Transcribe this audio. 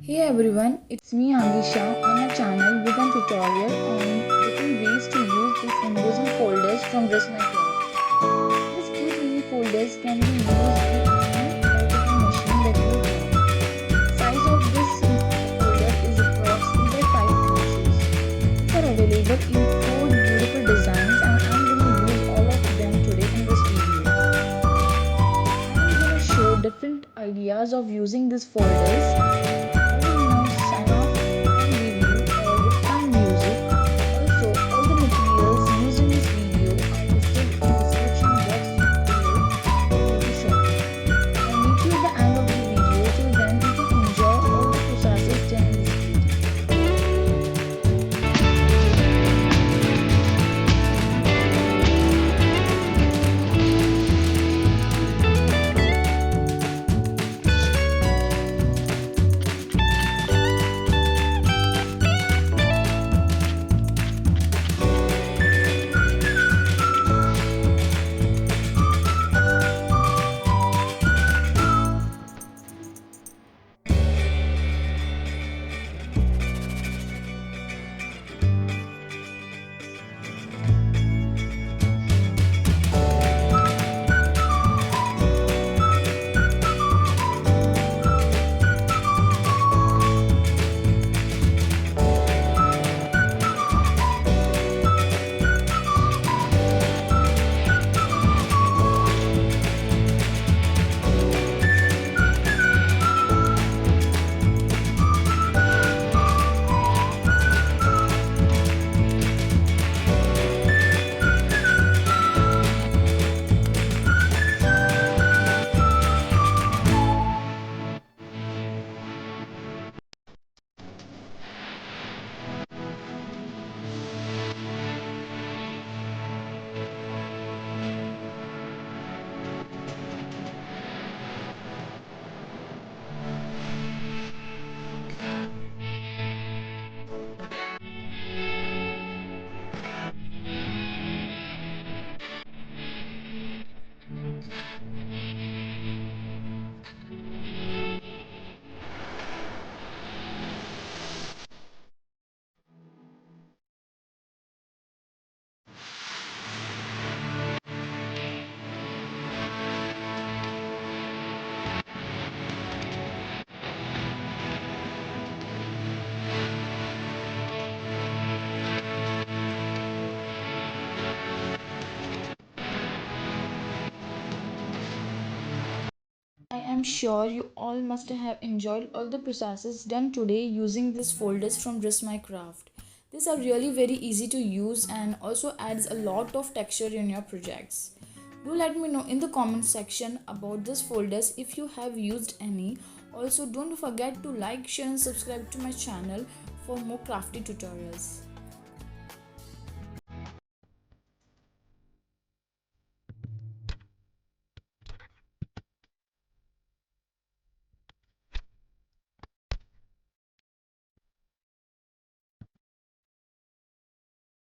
Hey everyone, it's me Amisha on a channel with a tutorial on different ways to use these embossing folders from Dress My Craft. These cute mini folders can be used with any portable machine that you have. Size of this folder is approximately 5 inches. These are available in 4 beautiful designs and I'm going to use all of them today in this video. I'm going to show different ideas of using these folders. I will now sign off and leave you all with some music. Also, all the materials used in this video are listed in the description box below to shop. I'll meet you at the end of the video. Till then, you can enjoy all the processes done in this video. I am sure you all must have enjoyed all the processes done today using these folders from Dress My Craft. These are really very easy to use and also adds a lot of texture in your projects. Do let me know in the comment section about these folders if you have used any. Also don't forget to like, share and subscribe to my channel for more crafty tutorials.